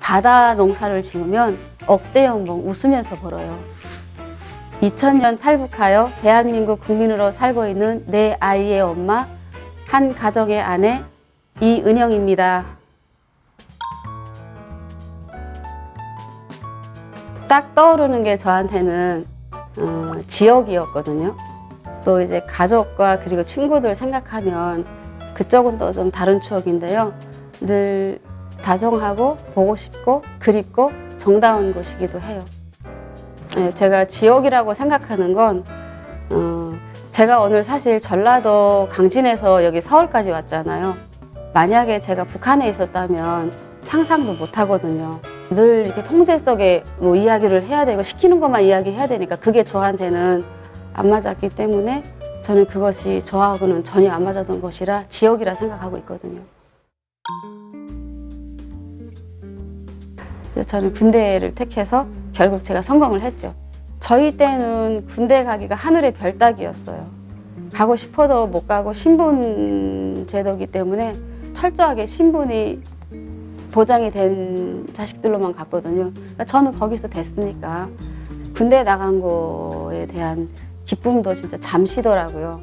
바다 농사를 지으면 억대 연봉 웃으면서 벌어요. 2000년 탈북하여 대한민국 국민으로 살고 있는 내 아이의 엄마, 한 가정의 아내 이은영입니다. 딱 떠오르는 게 저한테는 지역이었거든요. 또 이제 가족과 그리고 친구들 생각하면 그쪽은 또 좀 다른 추억인데요. 늘 다정하고 보고 싶고 그립고 정다운 곳이기도 해요. 제가 지역이라고 생각하는 건 제가 오늘 사실 전라도 강진에서 여기 서울까지 왔잖아요. 만약에 제가 북한에 있었다면 상상도 못 하거든요. 늘 이렇게 통제 속에 뭐 이야기를 해야 되고 시키는 것만 이야기해야 되니까 그게 저한테는 안 맞았기 때문에 저는 그것이 저하고는 전혀 안 맞았던 것이라 지역이라 생각하고 있거든요. 그래서 저는 군대를 택해서 결국 제가 성공을 했죠. 저희 때는 군대 가기가 하늘의 별 따기였어요. 가고 싶어도 못 가고 신분 제도이기 때문에 철저하게 신분이 보장이 된 자식들로만 갔거든요. 그러니까 저는 거기서 됐으니까 군대 나간 거에 대한 기쁨도 진짜 잠시더라고요.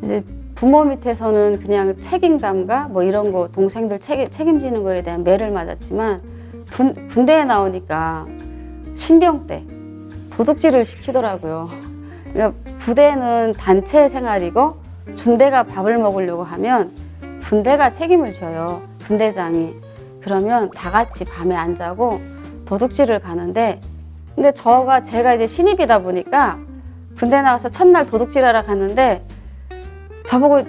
이제 부모 밑에서는 그냥 책임감과 뭐 이런 거 동생들 책임지는 거에 대한 매를 맞았지만 군대에 나오니까 신병 때 도둑질을 시키더라고요. 그러니까 부대는 단체 생활이고 중대가 밥을 먹으려고 하면 분대가 책임을 져요. 분대장이. 그러면 다 같이 밤에 안 자고 도둑질을 가는데 근데 제가 이제 신입이다 보니까 군대 나가서 첫날 도둑질하러 갔는데 저보고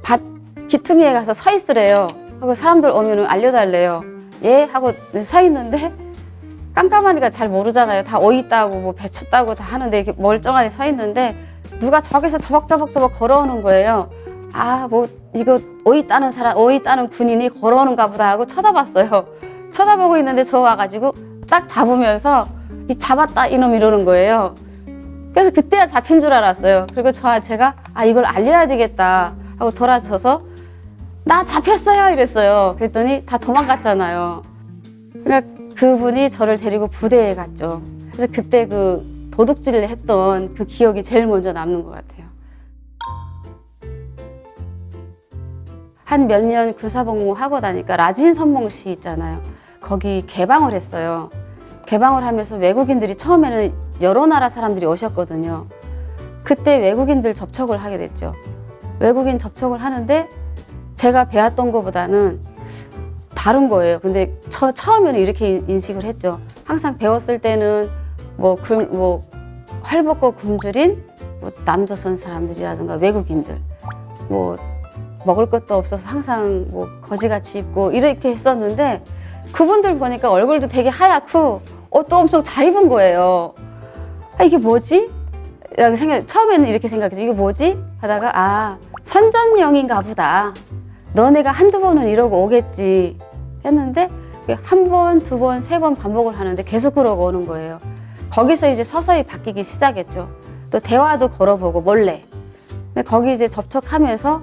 밭 기퉁이에 가서 서 있으래요. 하고 사람들 오면 알려달래요. 예? 하고 서 있는데 깜깜하니까 잘 모르잖아요. 다 오이 따고 뭐 배추 따고 다 하는데 이렇게 멀쩡하게 서 있는데 누가 저기서 저벅저벅 걸어오는 거예요. 아, 뭐 이거 오이 따는 군인이 걸어오는가 보다 하고 쳐다봤어요. 쳐다보고 있는데 저 와가지고 딱 잡으면서 잡았다 이놈 이러는 거예요. 그래서 그때야 잡힌 줄 알았어요. 그리고 제가 이걸 알려야 되겠다 하고 돌아서서 나 잡혔어요 이랬어요. 그랬더니 다 도망갔잖아요. 그러니까 그분이 저를 데리고 부대에 갔죠. 그래서 그때 그 도둑질을 했던 그 기억이 제일 먼저 남는 것 같아요. 한 몇 년 군사복무 하고 나니까 라진 선봉시 있잖아요. 거기 개방을 했어요. 개방을 하면서 외국인들이 처음에는 여러 나라 사람들이 오셨거든요. 그때 외국인들 접촉을 하게 됐죠. 외국인 접촉을 하는데 제가 배웠던 것보다는 다른 거예요. 근데 처음에는 이렇게 인식을 했죠. 항상 배웠을 때는 활벗고 굶주린 남조선 사람들이라든가 외국인들 먹을 것도 없어서 항상 거지같이 입고 이렇게 했었는데 그분들 보니까 얼굴도 되게 하얗고 옷도 엄청 잘 입은 거예요. 이게 뭐지? 라고 처음에는 이렇게 생각했죠. 이게 뭐지? 하다가 선전용인가 보다. 너네가 한두 번은 이러고 오겠지 했는데 한 번, 두 번, 세 번 반복을 하는데 계속 그러고 오는 거예요. 거기서 이제 서서히 바뀌기 시작했죠. 또 대화도 걸어보고 몰래. 근데 거기 이제 접촉하면서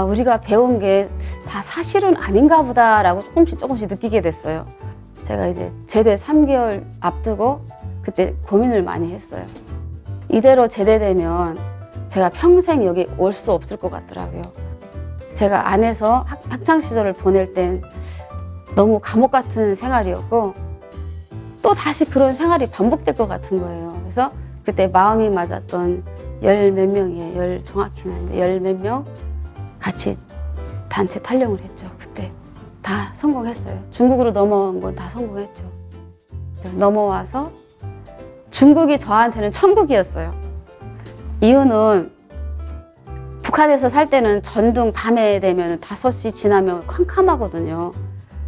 우리가 배운 게 다 사실은 아닌가 보다라고 조금씩 느끼게 됐어요. 제가 이제 제대 3개월 앞두고 그때 고민을 많이 했어요. 이대로 제대되면 제가 평생 여기 올 수 없을 것 같더라고요. 제가 안에서 학창 시절을 보낼 땐 너무 감옥 같은 생활이었고 또 다시 그런 생활이 반복될 것 같은 거예요. 그래서 그때 마음이 맞았던 열 몇 명이에요. 정확히는 아닌데 열 몇 명 같이 단체 탈영을 했죠. 그때 다 성공했어요. 중국으로 넘어온 건 다 성공했죠. 넘어와서 중국이 저한테는 천국이었어요. 이유는 북한에서 살 때는 전등 밤에 되면 5시 지나면 캄캄하거든요.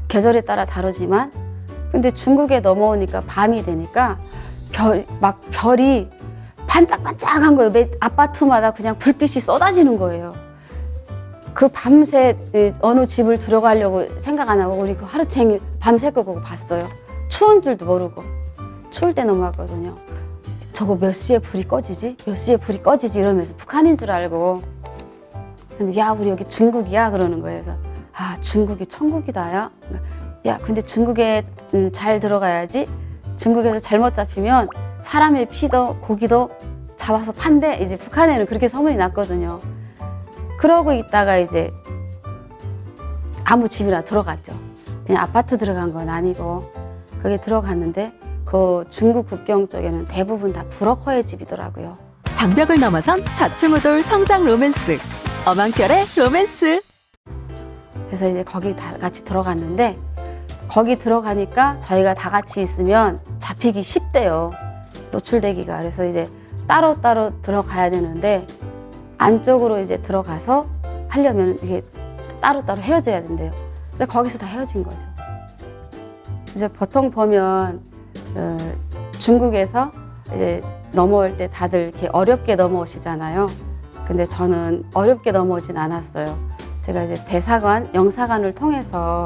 계절에 따라 다르지만 근데 중국에 넘어오니까 밤이 되니까 별이 반짝반짝한 거예요. 매 아파트마다 그냥 불빛이 쏟아지는 거예요. 그 밤새 어느 집을 들어가려고 생각 안 하고 우리 그 하루 종일 밤새 거 봤어요. 추운 줄도 모르고 추울 때 넘어왔거든요. 저거 몇 시에 불이 꺼지지? 몇 시에 불이 꺼지지? 이러면서 북한인 줄 알고 근데 야 우리 여기 중국이야 그러는 거예요. 그래서 중국이 천국이다 야. 야, 근데 중국에 잘 들어가야지. 중국에서 잘못 잡히면 사람의 피도 고기도 잡아서 판대. 이제 북한에는 그렇게 소문이 났거든요. 그러고 있다가 이제 아무 집이나 들어갔죠. 그냥 아파트 들어간 건 아니고 거기 들어갔는데 그 중국 국경 쪽에는 대부분 다 브로커의 집이더라고요. 장벽을 넘어선 좌충우돌 성장 로맨스. 어망결의 로맨스. 그래서 이제 거기 다 같이 들어갔는데 거기 들어가니까 저희가 다 같이 있으면 잡히기 쉽대요. 노출되기가. 그래서 이제 따로따로 들어가야 되는데 안쪽으로 이제 들어가서 하려면 이게 따로따로 헤어져야 된대요. 그래서 거기서 다 헤어진 거죠. 이제 보통 보면 중국에서 이제 넘어올 때 다들 이렇게 어렵게 넘어오시잖아요. 근데 저는 어렵게 넘어오진 않았어요. 제가 이제 대사관, 영사관을 통해서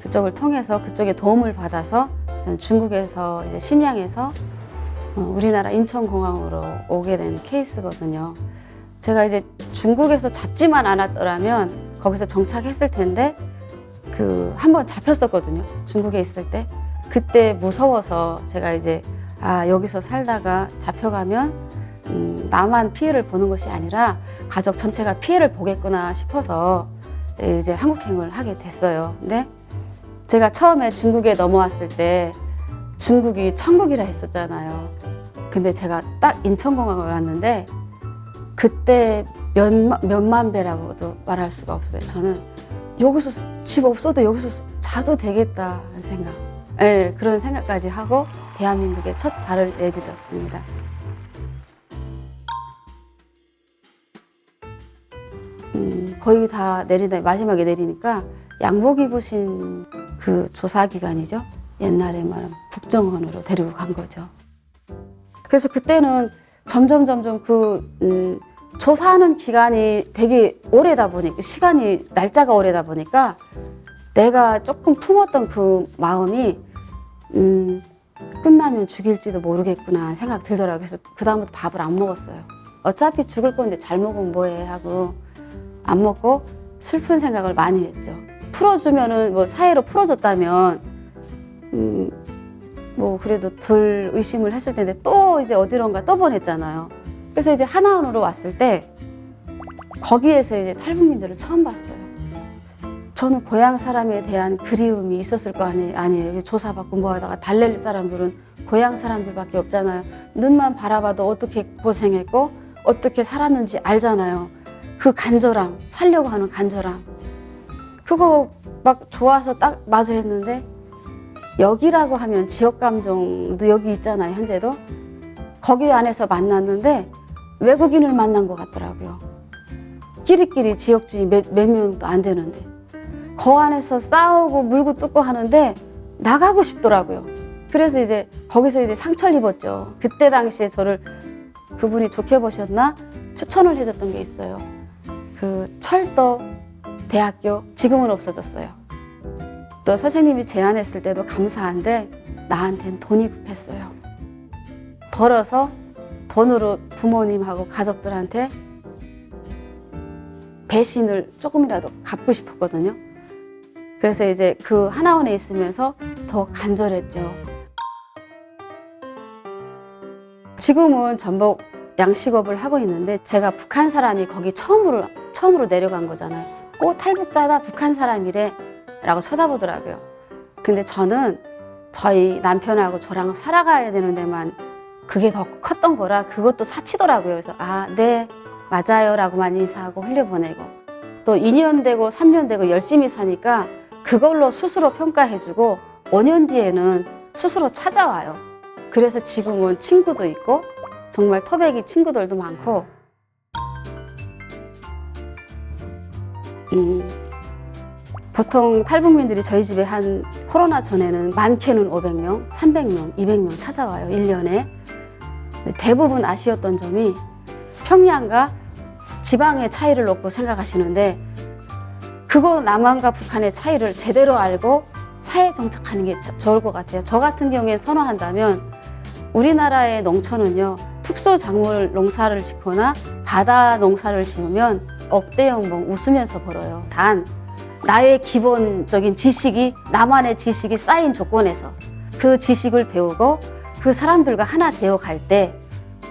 그쪽에 도움을 받아서 저는 중국에서 이제 심양에서 우리나라 인천공항으로 오게 된 케이스거든요. 제가 이제 중국에서 잡지만 않았더라면 거기서 정착했을 텐데 한번 잡혔었거든요. 중국에 있을 때. 그때 무서워서 제가 이제 여기서 살다가 잡혀가면 나만 피해를 보는 것이 아니라 가족 전체가 피해를 보겠구나 싶어서 이제 한국행을 하게 됐어요. 근데 제가 처음에 중국에 넘어왔을 때 중국이 천국이라 했었잖아요. 근데 제가 딱 인천공항을 왔는데 그때 몇만 배라고도 말할 수가 없어요. 저는 여기서 집 없어도 여기서 자도 되겠다 하는 생각. 네, 그런 생각까지 하고 대한민국에 첫 발을 내딛었습니다. 거의 다 마지막에 내리니까 양복 입으신 그 조사기관이죠. 옛날에 말하면 국정원으로 데리고 간 거죠. 그래서 그때는 점점 조사하는 기간이 되게 오래다 보니까 날짜가 오래다 보니까 내가 조금 품었던 그 마음이 끝나면 죽일지도 모르겠구나 생각 들더라고요. 그래서 그다음부터 밥을 안 먹었어요. 어차피 죽을 건데 잘 먹으면 뭐해 하고 안 먹고 슬픈 생각을 많이 했죠. 풀어주면은 뭐 사회로 풀어줬다면 뭐 그래도 덜 의심을 했을 텐데 또 이제 어디론가 떠보냈잖아요. 그래서 이제 하나원으로 왔을 때 거기에서 이제 탈북민들을 처음 봤어요. 저는 고향 사람에 대한 그리움이 있었을 거 아니에요. 조사받고 뭐 하다가 달랠 사람들은 고향 사람들밖에 없잖아요. 눈만 바라봐도 어떻게 고생했고 어떻게 살았는지 알잖아요. 그 간절함, 살려고 하는 간절함. 그거 막 좋아서 딱 마저 했는데 여기라고 하면 지역 감정도 여기 있잖아요. 현재도. 거기 안에서 만났는데 외국인을 만난 것 같더라고요. 끼리끼리 지역주의 몇 명도 안 되는데 그 안에서 싸우고 물고 뜯고 하는데 나가고 싶더라고요. 그래서 이제 거기서 이제 상처를 입었죠. 그때 당시에 저를 그분이 좋게 보셨나 추천을 해줬던 게 있어요. 그 철도 대학교 지금은 없어졌어요. 또 선생님이 제안했을 때도 감사한데 나한텐 돈이 급했어요. 벌어서 돈으로 부모님하고 가족들한테 배신을 조금이라도 갚고 싶었거든요. 그래서 이제 그 하나원에 있으면서 더 간절했죠. 지금은 전복 양식업을 하고 있는데 제가 북한 사람이 거기 처음으로 내려간 거잖아요. 탈북자다 북한 사람이래 라고 쳐다보더라고요. 근데 저는 저희 남편하고 저랑 살아가야 되는 데만 그게 더 컸던 거라 그것도 사치더라고요. 그래서 네 맞아요 라고만 인사하고 흘려보내고 또 2년 되고 3년 되고 열심히 사니까 그걸로 스스로 평가해주고 5년 뒤에는 스스로 찾아와요. 그래서 지금은 친구도 있고 정말 토백이 친구들도 많고 보통 탈북민들이 저희 집에 한 코로나 전에는 많게는 500명, 300명, 200명 찾아와요. 1년에. 대부분 아쉬웠던 점이 평양과 지방의 차이를 놓고 생각하시는데 그거 남한과 북한의 차이를 제대로 알고 사회 정착하는 게 좋을 것 같아요. 저 같은 경우에 선호한다면 우리나라의 농촌은요. 특수작물 농사를 짓거나 바다 농사를 지으면 억대 연봉 웃으면서 벌어요. 단 나의 기본적인 지식이, 나만의 지식이 쌓인 조건에서 그 지식을 배우고 그 사람들과 하나 되어 갈 때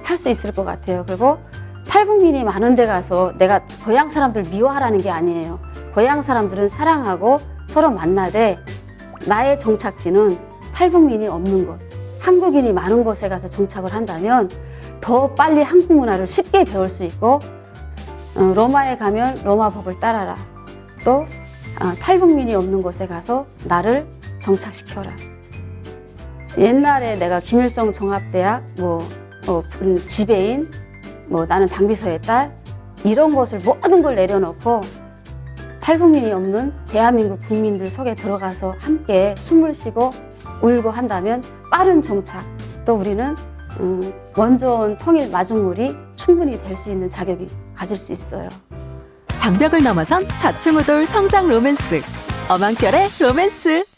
할 수 있을 것 같아요. 그리고 탈북민이 많은 데 가서 내가 고향 사람들 미워하라는 게 아니에요. 고향 사람들은 사랑하고 서로 만나되 나의 정착지는 탈북민이 없는 곳, 한국인이 많은 곳에 가서 정착을 한다면 더 빨리 한국 문화를 쉽게 배울 수 있고, 로마에 가면 로마 법을 따라라. 또 탈북민이 없는 곳에 가서 나를 정착시켜라. 옛날에 내가 김일성 종합대학 지배인, 나는 당비서의 딸, 이런 것을 모든 걸 내려놓고 탈북민이 없는 대한민국 국민들 속에 들어가서 함께 숨을 쉬고 울고 한다면 빠른 정착, 또 우리는 먼저 온 통일 마중물이 충분히 될 수 있는 자격이 가질 수 있어요. 장벽을 넘어선 좌충우돌 성장 로맨스. 엄한결의 로맨스.